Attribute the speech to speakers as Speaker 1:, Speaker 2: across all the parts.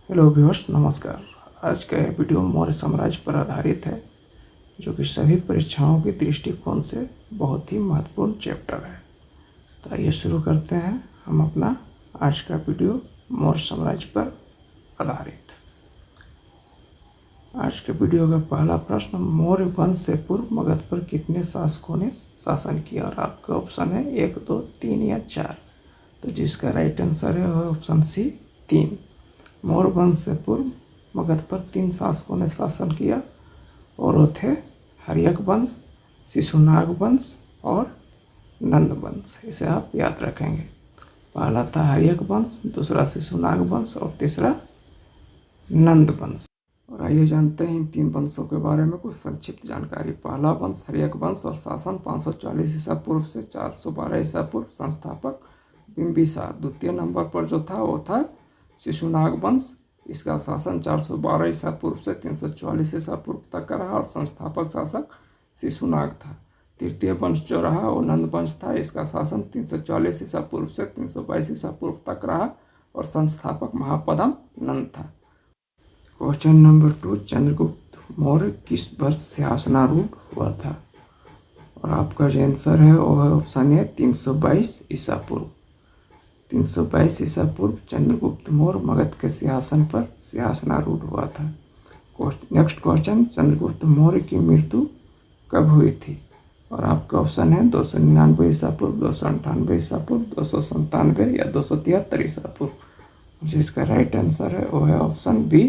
Speaker 1: Hello viewers, नमस्कार। आज का यह वीडियो मौर्य साम्राज्य पर आधारित है, जो कि सभी परीक्षाओं के दृष्टिकोण से बहुत ही महत्वपूर्ण चैप्टर है। तो आइए शुरू करते हैं हम अपना आज का वीडियो मौर्य साम्राज्य पर आधारित। आज के वीडियो का पहला प्रश्न, मौर्य वंश से पूर्व मगध पर कितने शासकों ने शासन किया? और आपका ऑप्शन है 1, 2, 3 या 4। तो जिसका राइट आंसर है वह ऑप्शन सी 3। मौर्य वंश से पूर्व मगध पर 3 शासकों ने शासन किया और वो थे हर्यक वंश, शिशुनाग वंश और नंद वंश। इसे आप याद रखेंगे। पहला था हर्यक वंश, दूसरा शिशुनाग वंश और तीसरा नंद वंश। और आइए जानते हैं इन 3 वंशों के बारे में कुछ संक्षिप्त जानकारी। पहला वंश हर्यक वंश और शासन 540 ईसा पूर्व से 412 ईसा पूर्व। संस्थापक बिंबिसार। द्वितीय नंबर पर जो था वो था शिशुनाग वंश। इसका शासन 412 ईसा पूर्व से 344 ईसा पूर्व तक का रहा और संस्थापक शासक शिशुनाग था। तृतीय वंश जो रहा वो नंद वंश था। इसका शासन 344 ईसा पूर्व से 322 ईसा पूर्व तक रहा और संस्थापक महापदम नंद था। क्वेश्चन नंबर 2, चंद्रगुप्त मौर्य किस वर्ष शासनारूढ़ हुआ था? और आपका जो आंसर है वो है ऑप्शन ए 322 ईसा पूर्व। 322 ईसा पूर्व चंद्रगुप्त मौर्य मगध के सिंहासन पर सिंहासनारूढ़ हुआ था। नेक्स्ट क्वेश्चन, चंद्रगुप्त मौर्य की मृत्यु कब हुई थी? और आपका ऑप्शन है 299 ईसा पूर्व, 298 ईसा पूर्व, 297 या 273 ईसा पूर्व। जिसका राइट आंसर है वो है ऑप्शन बी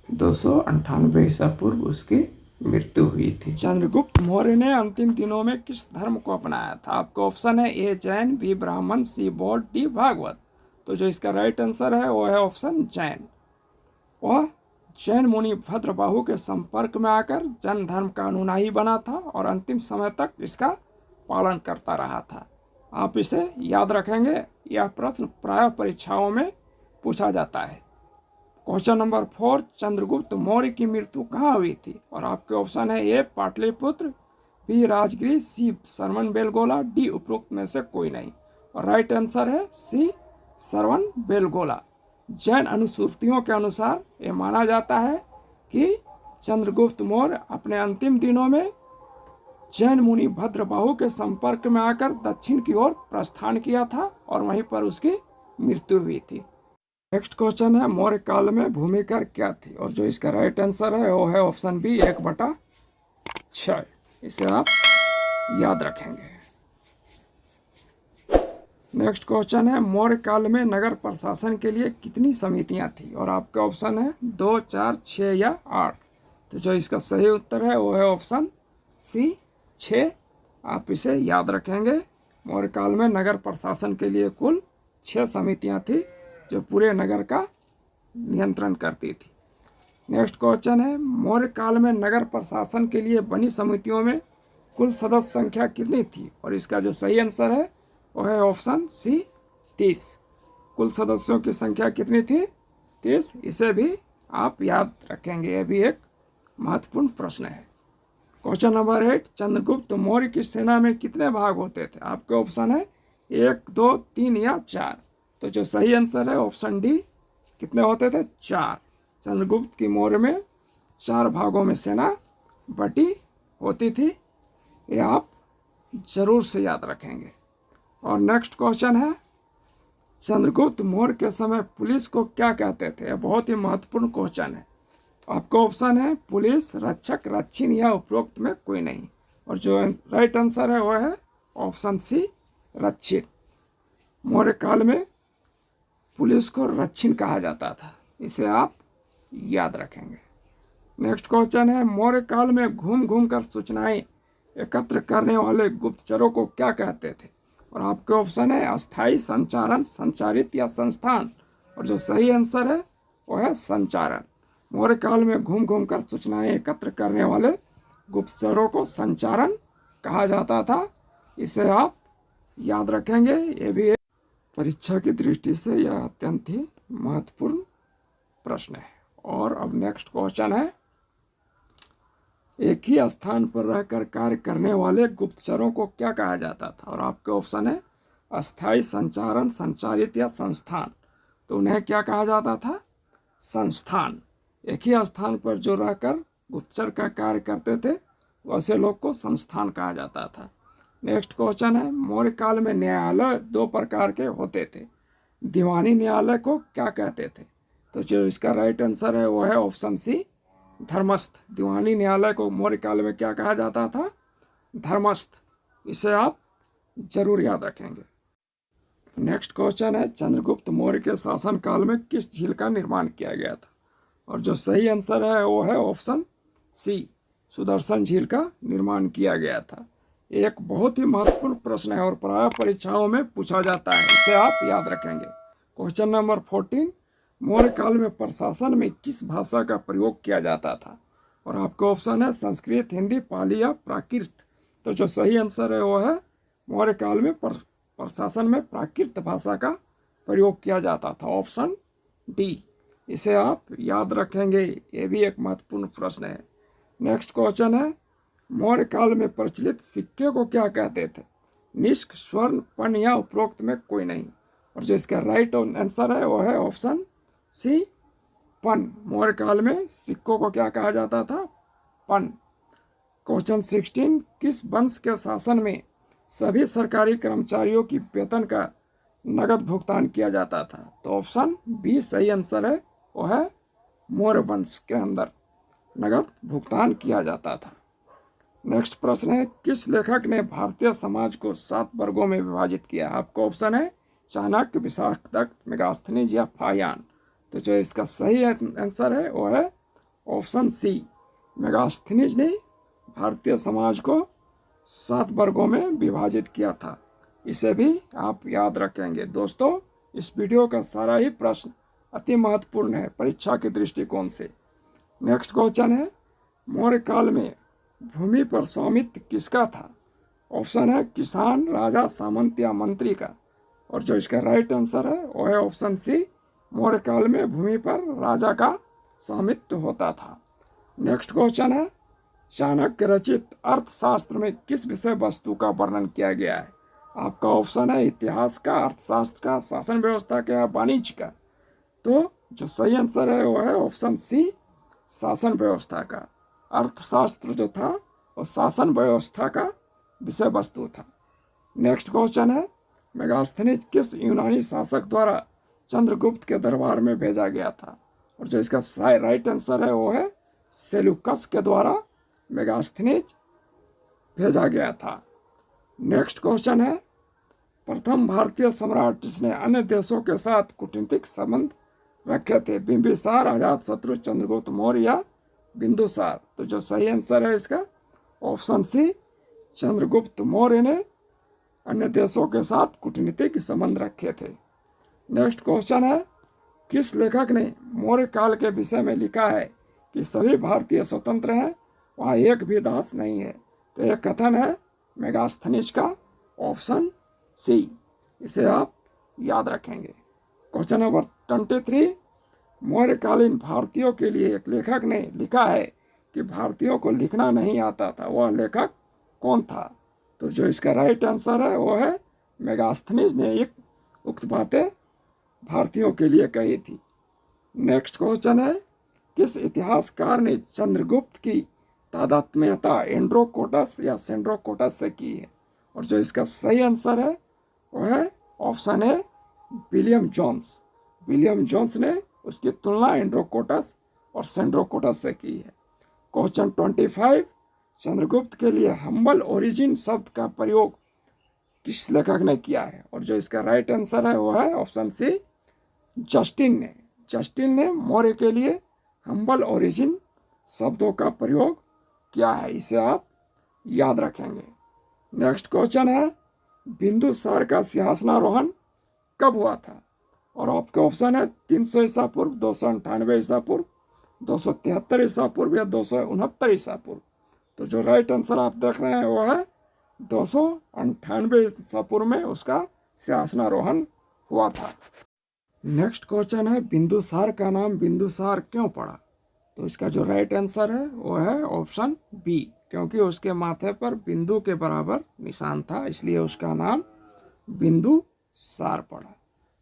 Speaker 1: 298 ईसा पूर्व उसकी मृत्यु हुई थी। चंद्रगुप्त मौर्य ने अंतिम दिनों में किस धर्म को अपनाया था? आपका ऑप्शन है ए जैन, बी ब्राह्मण, सी बौद्ध, डी भागवत। तो जो इसका राइट आंसर है वो है ऑप्शन जैन। वह जैन मुनि भद्रबाहु के संपर्क में आकर जैन धर्म का अनुयायी बना था और अंतिम समय तक इसका पालन करता रहा था। आप इसे याद रखेंगे, यह प्रश्न प्राय परीक्षाओं में पूछा जाता है। क्वेश्चन नंबर 4, चंद्रगुप्त मौर्य की मृत्यु कहाँ हुई थी? और आपके ऑप्शन है ए पाटलिपुत्र, बी राजगृह, सी श्रवण बेलगोला, डी उपरोक्त में से कोई नहीं। और राइट आंसर है सी श्रवण बेलगोला। जैन अनुश्रुतियों के अनुसार ये माना जाता है कि चंद्रगुप्त मौर्य अपने अंतिम दिनों में जैन मुनि भद्रबाहु के संपर्क में आकर दक्षिण की ओर प्रस्थान किया था और वहीं पर उसकी मृत्यु हुई थी। नेक्स्ट क्वेश्चन है, मौर्य काल में भूमि कर क्या थी? और जो इसका राइट आंसर है वो है ऑप्शन बी 1/6। इसे आप याद रखेंगे। नेक्स्ट क्वेश्चन है, मौर्य काल में नगर प्रशासन के लिए कितनी समितियां थी? और आपका ऑप्शन है 2, 4, 6 या 8। तो जो इसका सही उत्तर है वो है ऑप्शन सी 6। आप इसे याद रखेंगे। मौर्य काल में नगर प्रशासन के लिए कुल 6 समितियां थी जो पूरे नगर का नियंत्रण करती थी। नेक्स्ट क्वेश्चन है, मौर्य काल में नगर प्रशासन के लिए बनी समितियों में कुल सदस्य संख्या कितनी थी? और इसका जो सही आंसर है वो है ऑप्शन सी 30। कुल सदस्यों की संख्या कितनी थी? 30। इसे भी आप याद रखेंगे, यह भी एक महत्वपूर्ण प्रश्न है। क्वेश्चन नंबर 8, चंद्रगुप्त मौर्य की सेना में कितने भाग होते थे? आपके ऑप्शन है 1, 2, 3 या 4। तो जो सही आंसर है ऑप्शन डी, कितने होते थे? 4। चंद्रगुप्त की मौर्य में 4 भागों में सेना बटी होती थी। ये आप जरूर से याद रखेंगे। और नेक्स्ट क्वेश्चन है, चंद्रगुप्त मौर्य के समय पुलिस को क्या कहते थे? यह बहुत ही महत्वपूर्ण क्वेश्चन है। आपका ऑप्शन है पुलिस, रक्षक, रक्षिण या उपरोक्त में कोई नहीं। और जो राइट आंसर है वो है ऑप्शन सी रक्षिण। मौर्य काल में पुलिस को रक्षिण कहा जाता था। इसे आप याद रखेंगे। नेक्स्ट क्वेश्चन है, मौर्य काल में घूम घूम कर सूचनाएं एकत्र करने वाले गुप्तचरों को क्या कहते थे? और आपके ऑप्शन है अस्थायी, संचारण, संचारित या संस्थान। और जो सही आंसर है वो है संचारण। मौर्य काल में घूम घूम कर सूचनाएं एकत्र करने वाले गुप्तचरों को संचारण कहा जाता था। इसे आप याद रखेंगे। ये भी परीक्षा की दृष्टि से यह अत्यंत ही महत्वपूर्ण प्रश्न है। और अब नेक्स्ट क्वेश्चन है, एक ही स्थान पर रहकर कार्य करने वाले गुप्तचरों को क्या कहा जाता था? और आपके ऑप्शन है अस्थायी, संचारण, संचारित या संस्थान। तो उन्हें क्या कहा जाता था? संस्थान, एक ही स्थान पर जो रहकर गुप्तचर का कार्य करते थे वैसे लोग को संस्थान कहा जाता था। नेक्स्ट क्वेश्चन है, मौर्य काल में न्यायालय दो प्रकार के होते थे, दीवानी न्यायालय को क्या कहते थे? तो जो इसका राइट आंसर है वो है ऑप्शन सी, धर्मस्थ। दीवानी न्यायालय को मौर्य काल में क्या कहा जाता था? धर्मस्थ। इसे आप जरूर याद रखेंगे। नेक्स्ट क्वेश्चन है, चंद्रगुप्त मौर्य के शासन काल में किस झील का निर्माण किया गया था? और जो सही आंसर है वो है ऑप्शन सी, सुदर्शन झील का निर्माण किया गया था। एक बहुत ही महत्वपूर्ण प्रश्न है और प्राय परीक्षाओं में पूछा जाता है, इसे आप याद रखेंगे। क्वेश्चन नंबर 14, मौर्य काल में प्रशासन में किस भाषा का प्रयोग किया जाता था? और आपका ऑप्शन है संस्कृत, हिंदी, पाली या प्राकृत। तो जो सही आंसर है वो है मौर्य काल में प्रशासन में प्राकृत भाषा का प्रयोग किया जाता था, ऑप्शन डी। इसे आप याद रखेंगे, ये भी एक महत्वपूर्ण प्रश्न है। नेक्स्ट क्वेश्चन है, मौर्य काल में प्रचलित सिक्के को क्या कहते थे? निष्क, स्वर्ण, पन या उपरोक्त में कोई नहीं। और जो इसका राइट आंसर है वो है ऑप्शन सी, पन। मौर्य काल में सिक्कों को क्या कहा जाता था? पन। क्वेश्चन 16, किस वंश के शासन में सभी सरकारी कर्मचारियों की वेतन का नगद भुगतान किया जाता था? तो ऑप्शन बी सही आंसर है, वो है मौर्य वंश के अंदर नगद भुगतान किया जाता था। नेक्स्ट प्रश्न है, किस लेखक ने भारतीय समाज को 7 वर्गों में विभाजित किया? आपका ऑप्शन है चाणक्य, विशाखदत्त, मेगास्थनीज या फाहियान। तो जो इसका सही आंसर है वो है ऑप्शन सी, मेगास्थनीज ने भारतीय समाज को 7 वर्गों में विभाजित किया था। इसे भी आप याद रखेंगे। दोस्तों, इस वीडियो का सारा ही प्रश्न अति महत्वपूर्ण है परीक्षा के दृष्टिकोण से। नेक्स्ट क्वेश्चन है, मौर्य काल में भूमि पर स्वामित्व किसका था? ऑप्शन है किसान, राजा, सामंत या मंत्री का। और जो इसका राइट आंसर है वो है ऑप्शन सी, मौर्य काल में भूमि पर राजा का स्वामित्व होता था। नेक्स्ट क्वेश्चन है, चाणक्य रचित अर्थशास्त्र में किस विषय वस्तु का वर्णन किया गया है? आपका ऑप्शन है इतिहास का, अर्थशास्त्र का, शासन व्यवस्था का या वाणिज्य का। तो जो सही आंसर है वो है ऑप्शन सी, शासन व्यवस्था का। अर्थशास्त्र जो था वो शासन व्यवस्था का विषय वस्तु था। नेक्स्ट क्वेश्चन है, मेगास्थनीज किस यूनानी शासक द्वारा चंद्रगुप्त के दरबार में भेजा गया था? और जो इसका राइट आंसर है वो है सेल्यूकस के द्वारा मेगास्थनीज भेजा गया था। नेक्स्ट क्वेश्चन है, प्रथम भारतीय सम्राट जिसने अन्य देशों के साथ कूटनीतिक संबंध रखे थे? बिंबिसार, अजातशत्रु, चंद्रगुप्त मौर्य या बिंदुसार। तो जो सही आंसर है इसका ऑप्शन सी, चंद्रगुप्त मौर्य ने अन्य देशों के साथ कूटनीतिक संबंध रखे थे। नेक्स्ट क्वेश्चन है, किस लेखक ने मौर्य काल के विषय में लिखा है कि सभी भारतीय स्वतंत्र हैं, वहाँ एक भी दास नहीं है? तो यह कथन है मेगास्थनीज का, ऑप्शन सी। इसे आप याद रखेंगे। क्वेश्चन नंबर 23, मौर्यकालीन भारतीयों के लिए एक लेखक ने लिखा है कि भारतीयों को लिखना नहीं आता था, वह लेखक कौन था? तो जो इसका राइट आंसर है वो है मेगास्थनीज ने एक उक्त बातें भारतीयों के लिए कही थी। नेक्स्ट क्वेश्चन है, किस इतिहासकार ने चंद्रगुप्त की तादात्म्यता एंड्रोकोटस या सेंड्रोकोटस से की है? और जो इसका सही आंसर है वो है ऑप्शन है विलियम जोन्स। विलियम जोन्स ने उसकी तुलना एंड्रोकोटस और सेंड्रोकोटस से की है। क्वेश्चन 25, चंद्रगुप्त के लिए हम्बल ओरिजिन शब्द का प्रयोग किस लेखक ने किया है? और जो इसका राइट आंसर है वो है ऑप्शन सी, जस्टिन ने। जस्टिन ने मौर्य के लिए हम्बल ओरिजिन शब्दों का प्रयोग किया है। इसे आप याद रखेंगे। नेक्स्ट क्वेश्चन है, बिंदुसार का सिंहासनारोहण कब हुआ था? और आपका ऑप्शन है 300 ईसा पूर्व, 298 ईसा पूर्व, 273 ईसा पूर्व या 269 ईसा पूर्व। तो जो राइट आंसर आप देख रहे हैं वो है 298 ईसा पूर्व में उसका सिंहासनारोहण हुआ था। नेक्स्ट क्वेश्चन है, बिंदुसार का नाम बिंदुसार क्यों पड़ा? तो इसका जो राइट आंसर है वो है ऑप्शन बी, क्योंकि उसके माथे पर बिंदु के बराबर निशान था, इसलिए उसका नाम बिंदुसार पड़ा।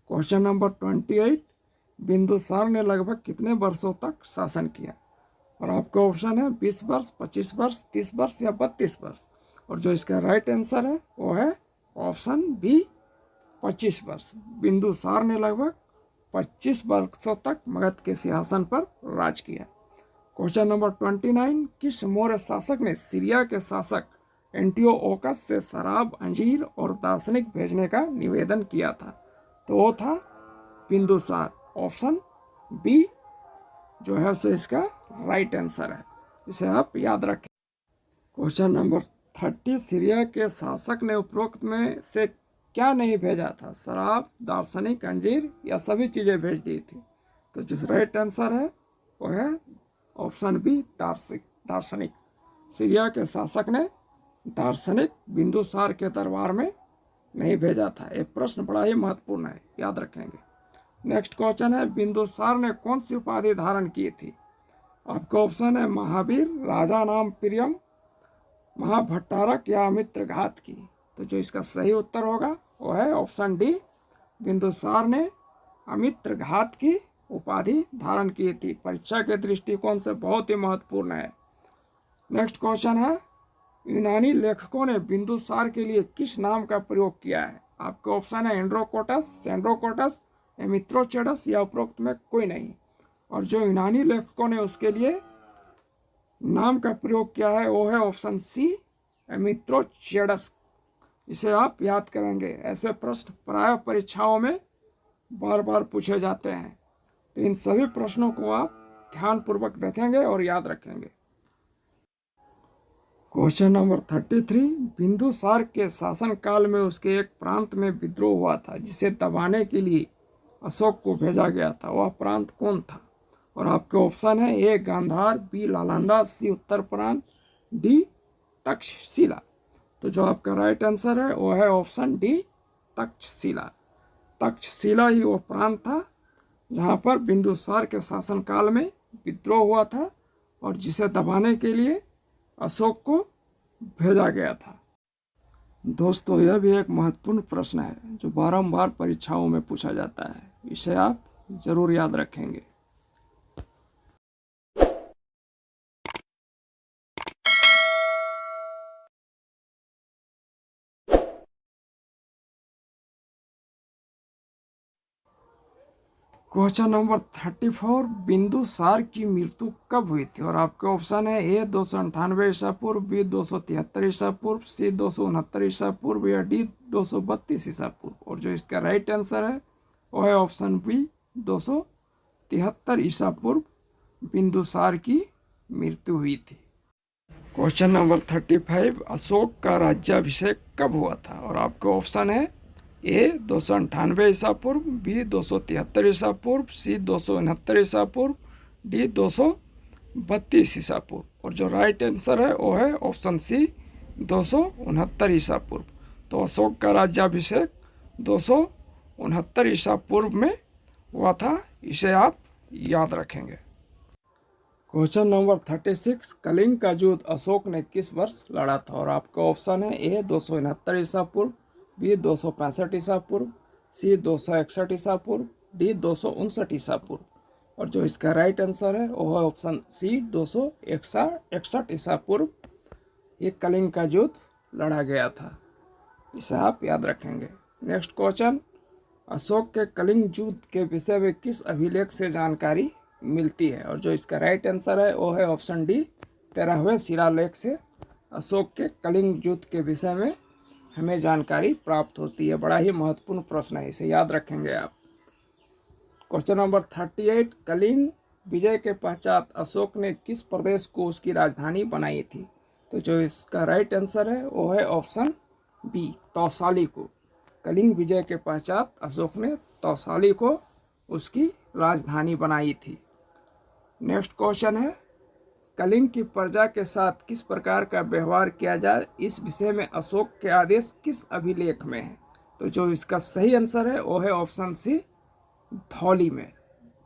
Speaker 1: क्वेश्चन नंबर 28, बिंदुसार ने लगभग कितने वर्षों तक शासन किया? और आपका ऑप्शन है 20 वर्ष, 25 वर्ष, 30 वर्ष या 32 वर्ष। और जो इसका राइट आंसर है वो है ऑप्शन बी, 25 वर्ष। बिंदुसार ने लगभग 25 वर्षों तक मगध के सिंहासन पर राज किया। क्वेश्चन नंबर 29, किस मौर्य शासक ने सीरिया के शासक एंटियोकस से शराब, अंजीर और दार्शनिक भेजने का निवेदन किया था? तो वो था बिंदुसार। ऑप्शन बी जो है सो इसका राइट आंसर है, इसे आप याद रखें। क्वेश्चन नंबर 30, सीरिया के शासक ने उपरोक्त में से क्या नहीं भेजा था? शराब, दार्शनिक, अंजीर या सभी चीज़ें भेज दी थी? तो जो राइट आंसर है वो है ऑप्शन बी, दार्शनिक। सीरिया के शासक ने दार्शनिक बिंदुसार के दरबार में नहीं भेजा था। ये प्रश्न बड़ा ही महत्वपूर्ण है, याद रखेंगे। नेक्स्ट क्वेश्चन है, बिंदुसार ने कौन सी उपाधि धारण की थी? आपका ऑप्शन है महावीर, राजा नाम प्रियम, महाभट्टारक या मित्रघात की? तो जो इसका सही उत्तर होगा वो है ऑप्शन डी, बिंदुसार ने अमित्रघात की उपाधि धारण की थी। परीक्षा के दृष्टिकोण से बहुत ही महत्वपूर्ण है। नेक्स्ट क्वेश्चन है, यूनानी लेखकों ने बिंदुसार के लिए किस नाम का प्रयोग किया है? आपका ऑप्शन है एंड्रोकोटस, सेंड्रोकोटस, एमिथ्रोचेडस या उपरोक्त में कोई नहीं। और जो यूनानी लेखकों ने उसके लिए नाम का प्रयोग किया है वो है ऑप्शन सी, एमिथ्रोचेडस। इसे आप याद करेंगे। ऐसे प्रश्न प्राय परीक्षाओं में बार बार पूछे जाते हैं, तो इन सभी प्रश्नों को आप ध्यानपूर्वक देखेंगे और याद रखेंगे। क्वेश्चन नंबर 33, बिंदुसार के शासनकाल में उसके एक प्रांत में विद्रोह हुआ था जिसे दबाने के लिए अशोक को भेजा गया था। वह प्रांत कौन था? और आपके ऑप्शन है ए गांधार, बी नालंदा, सी उत्तर प्रांत, डी तक्षशिला। तो जो आपका राइट आंसर है वो है ऑप्शन डी, तक्षशिला। तक्षशिला ही वो प्रांत था जहाँ पर बिंदुसार के शासनकाल में विद्रोह हुआ था और जिसे दबाने के लिए अशोक को भेजा गया था। दोस्तों, यह भी एक महत्वपूर्ण प्रश्न है जो बारंबार परीक्षाओं में पूछा जाता है, इसे आप जरूर याद रखेंगे। क्वेश्चन नंबर 34, बिंदुसार की मृत्यु कब हुई थी? और आपके ऑप्शन है ए 298 ईसा पूर्व, बी 273 ईसा पूर्व, सी 269 ईसा पूर्व या डी 232 ईसा पूर्व। और जो इसका राइट आंसर है वो है ऑप्शन बी, 273 ईसा पूर्व बिंदुसार की मृत्यु हुई थी। क्वेश्चन नंबर 35, अशोक का राज्याभिषेक कब हुआ था? और आपका ऑप्शन है ए 298 ईसा पूर्व, बी 273 ईसा पूर्व, सी 269 ईसा पूर्व, डी 232 ईसा पूर्व। और जो राइट आंसर है वो है ऑप्शन सी, 269 ईसा पूर्व। तो अशोक का राज्याभिषेक 269 ईसा पूर्व में हुआ था, इसे आप याद रखेंगे। क्वेश्चन नंबर 36, कलिंग का युद्ध अशोक ने किस वर्ष लड़ा था? और आपका ऑप्शन है ए 269 ईसा पूर्व, बी 265 ईसा पूर्व, सी 261 ईसा पूर्व, डी 259 ईसा पूर्व। और जो इसका राइट आंसर है वो है ऑप्शन सी, 261 ईसा पूर्व ये कलिंग का युद्ध लड़ा गया था, इसे आप याद रखेंगे। नेक्स्ट क्वेश्चन, अशोक के कलिंग युद्ध के विषय में किस अभिलेख से जानकारी मिलती है? और जो इसका राइट आंसर है वो है ऑप्शन डी, 13वें शिलालेख से अशोक के कलिंग युद्ध के विषय में हमें जानकारी प्राप्त होती है। बड़ा ही महत्वपूर्ण प्रश्न है, इसे याद रखेंगे आप। क्वेश्चन नंबर 38, कलिंग विजय के पश्चात अशोक ने किस प्रदेश को उसकी राजधानी बनाई थी? तो जो इसका राइट आंसर है वो है ऑप्शन बी, तौसाली को। कलिंग विजय के पश्चात अशोक ने तौसाली को उसकी राजधानी बनाई थी। नेक्स्ट क्वेश्चन है, कलिंग की प्रजा के साथ किस प्रकार का व्यवहार किया जाए, इस विषय में अशोक के आदेश किस अभिलेख में है? तो जो इसका सही आंसर है वो है ऑप्शन सी, धौली में।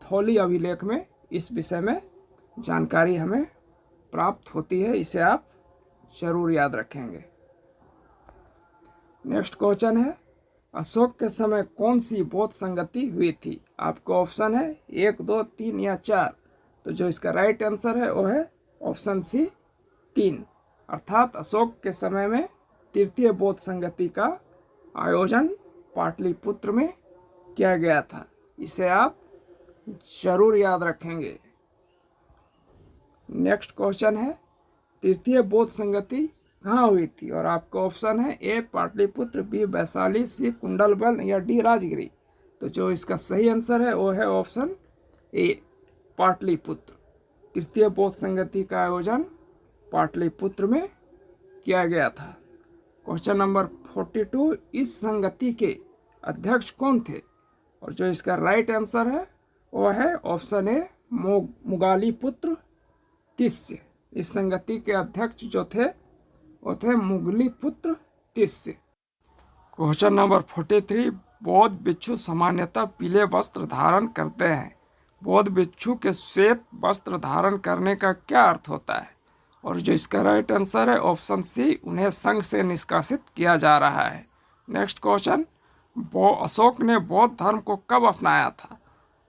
Speaker 1: धौली अभिलेख में इस विषय में जानकारी हमें प्राप्त होती है, इसे आप जरूर याद रखेंगे। नेक्स्ट क्वेश्चन है, अशोक के समय कौन सी बौद्ध संगति हुई थी? आपको ऑप्शन है 1, 2, 3 या 4। तो जो इसका राइट आंसर है वो है ऑप्शन सी 3। अर्थात अशोक के समय में तृतीय बौद्ध संगति का आयोजन पाटलिपुत्र में किया गया था। इसे आप जरूर याद रखेंगे। नेक्स्ट क्वेश्चन है, तृतीय बौद्ध संगति कहाँ हुई थी? और आपका ऑप्शन है ए पाटलिपुत्र, बी वैशाली, सी कुंडलबल या डी राजगिरी। तो जो इसका सही आंसर है वो है ऑप्शन ए पाटलिपुत्र। तृतीय बौद्ध संगति का आयोजन पाटलिपुत्र में किया गया था। क्वेश्चन नंबर 42, इस संगति के अध्यक्ष कौन थे? और जो इसका राइट आंसर है वो है ऑप्शन ए मुगालीपुत्र तिस्य। इस संगति के अध्यक्ष जो थे वो थे मुगलीपुत्र तिस्य। क्वेश्चन नंबर 43, बौद्ध भिक्षु सामान्यतः पीले वस्त्र धारण करते हैं। बौद्ध भिक्षु के श्वेत वस्त्र धारण करने का क्या अर्थ होता है? और जो इसका राइट आंसर है ऑप्शन सी, उन्हें संघ से निष्कासित किया जा रहा है। नेक्स्ट क्वेश्चन, अशोक ने बौद्ध धर्म को कब अपनाया था?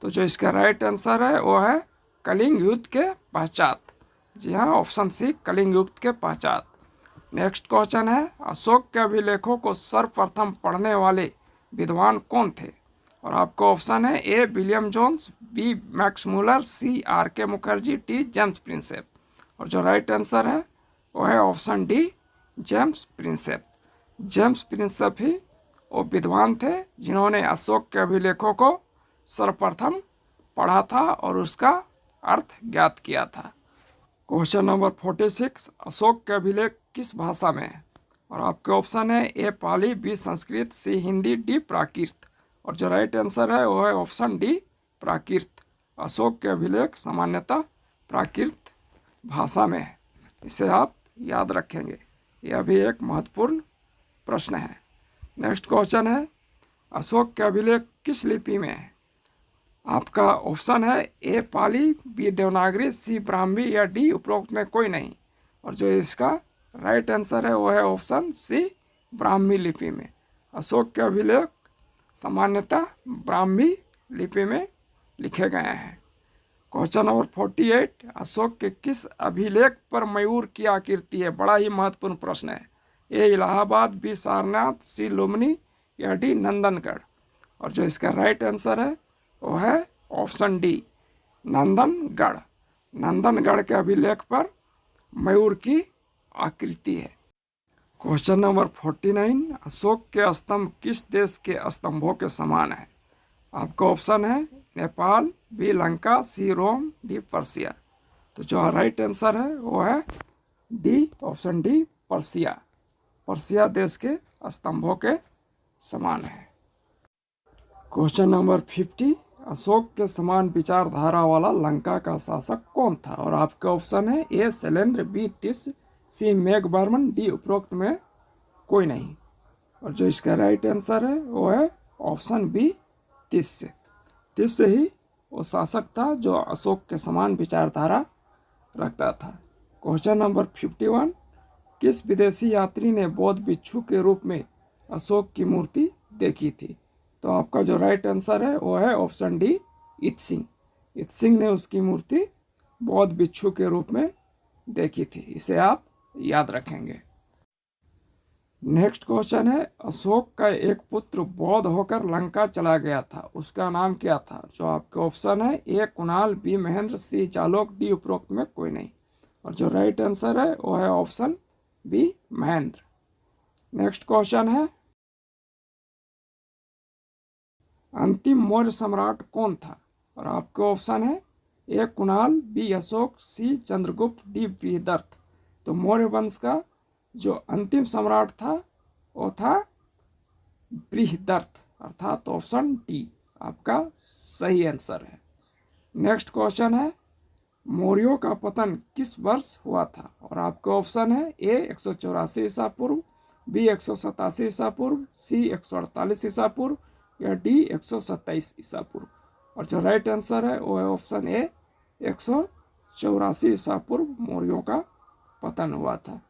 Speaker 1: तो जो इसका राइट आंसर है वो है कलिंग युद्ध के पश्चात। जी हाँ, ऑप्शन सी कलिंग युद्ध के पश्चात। नेक्स्ट क्वेश्चन है, अशोक के अभिलेखों को सर्वप्रथम पढ़ने वाले विद्वान कौन थे? और आपको ऑप्शन है A William Jones, B Max Muller, C आर.के. Mukherjee, D James Prinsep. और जो राइट आंसर है वो है option D James Prinsep. James Prinsep ही वो विद्वान थे जिन्होंने अशोक के अभिलेखों को सर्वप्रथम पढ़ा था और उसका अर्थ ज्ञात किया था। क्वेश्चन नंबर 46, अशोक के अभिलेख किस भाषा में है? और आपके ऑप्शन है ए पाली, बी संस्कृत, सी हिंदी, डी प्राकृत। और जो राइट आंसर है वो है ऑप्शन डी प्राकृत। अशोक के अभिलेख सामान्यतः प्राकृत भाषा में है। इसे आप याद रखेंगे, यह भी एक महत्वपूर्ण प्रश्न है। नेक्स्ट क्वेश्चन है, अशोक के अभिलेख किस लिपि में है? आपका ऑप्शन है ए पाली, बी देवनागरी, सी ब्राह्मी या डी उपरोक्त में कोई नहीं। और जो इसका राइट आंसर है वो है ऑप्शन सी ब्राह्मी लिपि में। अशोक के अभिलेख सामान्यतः ब्राह्मी लिपि में लिखे गए हैं। क्वेश्चन नंबर 48, अशोक के किस अभिलेख पर मयूर की आकृति है? बड़ा ही महत्वपूर्ण प्रश्न है। ए इलाहाबाद, बी सारनाथ, सी लुम्बिनी या डी नंदनगढ़। और जो इसका राइट आंसर है वो है ऑप्शन डी नंदनगढ़। नंदनगढ़ के अभिलेख पर मयूर की आकृति है। क्वेश्चन नंबर 49, अशोक के स्तंभ किस देश के स्तंभों के समान है? आपका ऑप्शन है नेपाल, बी लंका, सी रोम, डी पर्सिया। तो जो राइट आंसर है वो है D option D Persia. Persia देश के स्तंभों के समान है। क्वेश्चन नंबर 50, अशोक के समान विचारधारा वाला लंका का शासक कौन था? और आपका ऑप्शन है ए शैलेंद्र, बी तिस्य, सी मेघवर्मन, डी उपरोक्त में कोई नहीं। और जो इसका राइट आंसर है वो है ऑप्शन बी तिस्य। तिस्य ही वो शासक था जो अशोक के समान विचारधारा रखता था। क्वेश्चन नंबर 51, किस विदेशी यात्री ने बौद्ध भिक्षु के रूप में अशोक की मूर्ति देखी थी? तो आपका जो राइट आंसर है वो है ऑप्शन डी इत्सिंग। इत्सिंग ने उसकी मूर्ति बौद्ध भिक्षु के रूप में देखी थी। इसे आप याद रखेंगे। नेक्स्ट क्वेश्चन है, अशोक का एक पुत्र बौद्ध होकर लंका चला गया था, उसका नाम क्या था? जो आपके ऑप्शन है ए कुणाल, बी महेंद्र, सी चालोक, डी उपरोक्त में कोई नहीं। और जो राइट आंसर है वो है option B Mahendra. Next question है, अंतिम मौर्य सम्राट कौन था? और आपके ऑप्शन है ए कुणाल, बी अशोक, सी चंद्रगुप्त, डी बृहदर्थ। तो मौर्य वंश का जो अंतिम सम्राट था वो था बृहदर्थ, अर्थात ऑप्शन डी आपका सही आंसर है। नेक्स्ट क्वेश्चन है, मौर्यों का पतन किस वर्ष हुआ था? और आपका ऑप्शन है ए 184 ईसा पूर्व, बी 187 ईसा पूर्व, सी 148 ईसा पूर्व या डी 127 ईसा पूर्व। और जो राइट आंसर है वो है ऑप्शन ए 184 ईसा पूर्व मौर्यों का पतन हुआ था।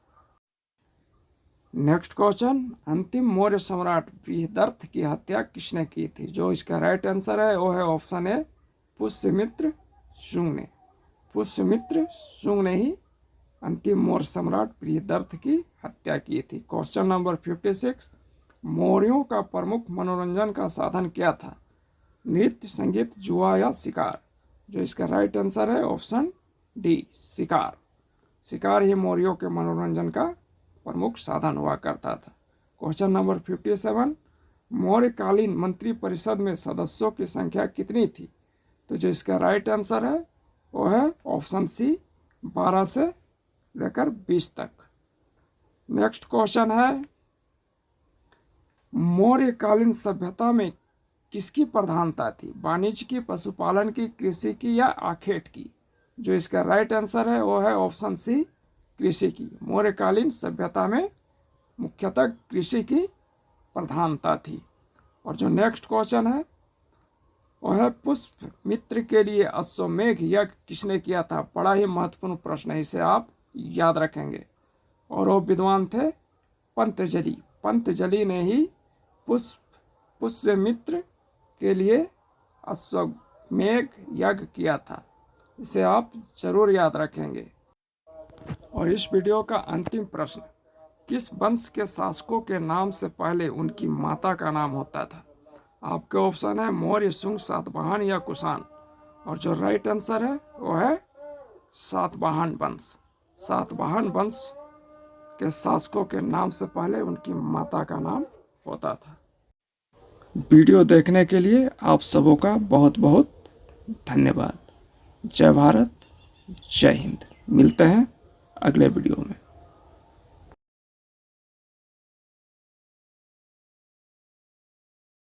Speaker 1: नेक्स्ट क्वेश्चन, अंतिम मौर्य सम्राट बृहदर्थ की हत्या किसने की थी? जो इसका राइट आंसर है वो है ऑप्शन ए पुष्यमित्र शुंग ने। पुष्यमित्र शुंग ने ही अंतिम मौर्य सम्राट बृहदर्थ की हत्या की थी। क्वेश्चन नंबर 56, मौर्यों का प्रमुख मनोरंजन का साधन क्या था? नृत्य, संगीत, जुआ या शिकार? जो इसका राइट आंसर है ऑप्शन डी शिकार। शिकार ही मौर्यों के मनोरंजन का प्रमुख साधन हुआ करता था। क्वेश्चन नंबर 57, मौर्यकालीन मंत्रिपरिषद में सदस्यों की संख्या कितनी थी? तो जो इसका राइट आंसर है वो है ऑप्शन सी 12 से लेकर 20 तक। नेक्स्ट क्वेश्चन है, मौर्यकालीन सभ्यता में किसकी प्रधानता थी? वाणिज्य की, पशुपालन की, कृषि की या आखेट की? जो इसका राइट आंसर है वो है ऑप्शन सी कृषि की। मौर्यकालीन सभ्यता में मुख्यतः कृषि की प्रधानता थी। और जो नेक्स्ट क्वेश्चन है वो है पुष्यमित्र के लिए अश्वमेध यज्ञ किसने किया था? बड़ा ही महत्वपूर्ण प्रश्न है, इसे आप याद रखेंगे। और वो विद्वान थे पंतजलि। पंतजलि ने ही पुष्यमित्र के लिए अश्वमेध यज्ञ किया था, इसे आप जरूर याद रखेंगे। और इस वीडियो का अंतिम प्रश्न, किस वंश के शासकों के नाम से पहले उनकी माता का नाम होता था? आपके ऑप्शन है मौर्य, शुंग, सातवाहन या कुषाण। और जो राइट आंसर है वो है सातवाहन वंश। सातवाहन वंश के शासकों के नाम से पहले उनकी माता का नाम होता था। वीडियो देखने के लिए आप सबों का बहुत बहुत धन्यवाद। जय भारत, जय हिंद। मिलते हैं अगले वीडियो में।